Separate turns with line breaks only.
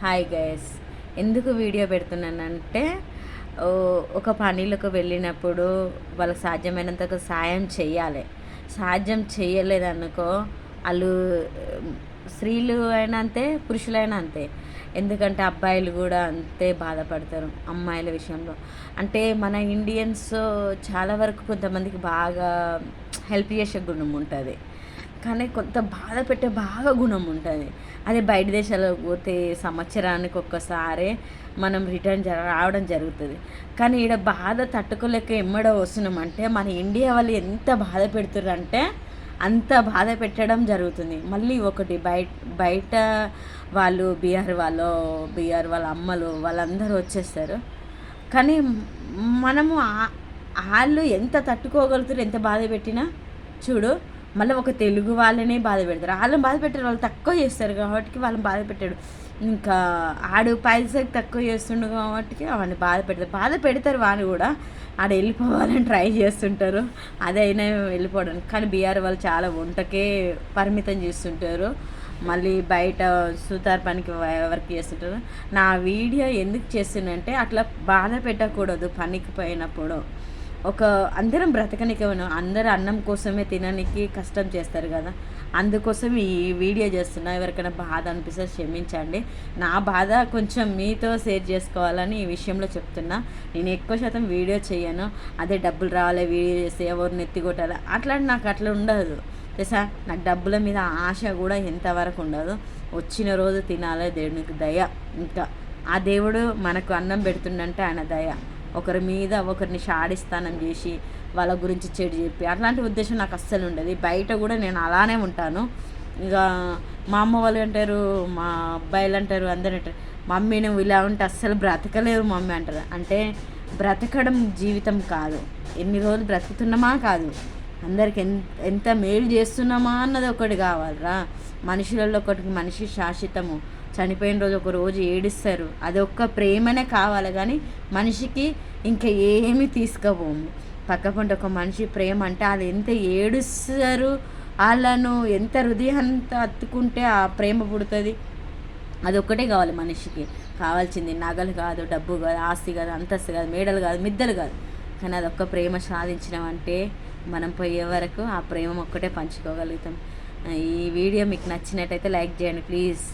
Hi guys, ఎందుకు video పెడుతున్నానంటే ఒక పనిలోకి వెళ్ళినప్పుడు వాళ్ళకి సాధ్యమైనంత సాయం చేయాలి. సాధ్యం చేయలేదనుకో వాళ్ళు స్త్రీలు అయినా అంతే, పురుషులైనా అంతే. ఎందుకంటే అబ్బాయిలు కూడా అంతే బాధపడతారు అమ్మాయిల విషయంలో. అంటే మన ఇండియన్స్ చాలా వరకు కొంతమందికి బాగా హెల్ప్ చేసే గుణం ఉంటుంది, కానీ కొంత బాధ పెట్టే బాగా గుణం ఉంటుంది. అదే బయట దేశాలకు పోతే సంవత్సరానికి ఒక్కసారే మనం రిటర్న్ రావడం జరుగుతుంది. కానీ ఈడ బాధ తట్టుకోలేక ఎమ్మడో వస్తున్నామంటే మన ఇండియా వాళ్ళు ఎంత బాధ పెడుతున్నారంటే అంత బాధ పెట్టడం జరుగుతుంది. మళ్ళీ ఒకటి బయట వాళ్ళు బీహార్ వాళ్ళ అమ్మలు వాళ్ళందరూ వచ్చేస్తారు. కానీ మనము వాళ్ళు ఎంత తట్టుకోగలుగుతారు, ఎంత బాధ పెట్టినా చూడు, మళ్ళీ ఒక తెలుగు వాళ్ళనే బాధ పెడతారు. వాళ్ళని బాధ పెట్టారు, వాళ్ళు తక్కువ చేస్తారు కాబట్టి వాళ్ళని బాధ పెట్టాడు. ఇంకా ఆడు పైసకి తక్కువ చేస్తుండు కాబట్టి అవన్నీ బాధ పెడతారు. వాళ్ళు కూడా ఆడ వెళ్ళిపోవాలని ట్రై చేస్తుంటారు, అదైనా వెళ్ళిపోవడం. కానీ బీఆర్ వాళ్ళు చాలా వంటకే పరిమితం చేస్తుంటారు, మళ్ళీ బయట సుతార్ పనికి వర్క్ చేస్తుంటారు. నా వీడియో ఎందుకు చేస్తుందంటే అట్లా బాధ పెట్టకూడదు. పనికి పోయినప్పుడు అందరం బ్రతకనికి, అందరూ అన్నం కోసమే తినడానికి కష్టం చేస్తారు కదా, అందుకోసం ఈ వీడియో చేస్తున్నా. ఎవరికైనా బాధ అనిపిస్తే క్షమించండి. నా బాధ కొంచెం మీతో షేర్ చేసుకోవాలని ఈ విషయంలో చెప్తున్నా. నేను ఎక్కువ శాతం వీడియో చేయను, అదే డబ్బులు రావాలి వీడియో చేస్తే ఎవరిని ఎత్తికొట్టాలి అట్లా నాకు అట్లా ఉండదు తెలుసా. నాకు డబ్బుల మీద ఆశ కూడా ఎంతవరకు ఉండదు. వచ్చిన రోజు తినాలి, దేవునికి దయ. ఇంకా ఆ దేవుడు మనకు అన్నం పెడుతుండంటే ఆయన దయ. ఒకరి మీద ఒకరిని షాడిస్తానం చేసి వాళ్ళ గురించి చెడు చెప్పి అట్లాంటి ఉద్దేశం నాకు అస్సలు ఉండదు. బయట కూడా నేను అలానే ఉంటాను. ఇక మా అమ్మ వాళ్ళు అంటారు, మా అబ్బాయిలు అంటారు, అందరూ అంటారు, మమ్మీ నువ్వు ఇలా ఉంటే అస్సలు బ్రతకలేవు మమ్మీ అంటారు. అంటే బ్రతకడం జీవితం కాదు, ఎన్ని రోజులు బ్రతుకుతున్నామా కాదు, అందరికి ఎంత మేలు చేస్తున్నామా అన్నది ఒకటి కావాలరా. మనుషులలో ఒకటి మనిషి శాశ్వతము, చనిపోయిన రోజు ఒక రోజు ఏడుస్తారు, అదొక్క ప్రేమనే కావాలి. కానీ మనిషికి ఇంకా ఏమీ తీసుకుపోము. పక్కకుంటే ఒక మనిషి ప్రేమ అంటే అది ఎంత ఏడుస్తారు, వాళ్ళను ఎంత హృదయంత అత్తుకుంటే ఆ ప్రేమ పుడుతుంది. అదొక్కటే కావాలి మనిషికి. కావాల్సింది నగలు కాదు, డబ్బు కాదు, ఆస్తి కాదు, అంతస్తు కాదు, మేడలు కాదు, మిద్దలు కాదు. కానీ అదొక్క ప్రేమ సాధించినామంటే మనం పోయే వరకు ఆ ప్రేమ ఒక్కటే పంచుకోగలుగుతాం. ఈ వీడియో మీకు నచ్చినట్టయితే లైక్ చేయండి ప్లీజ్.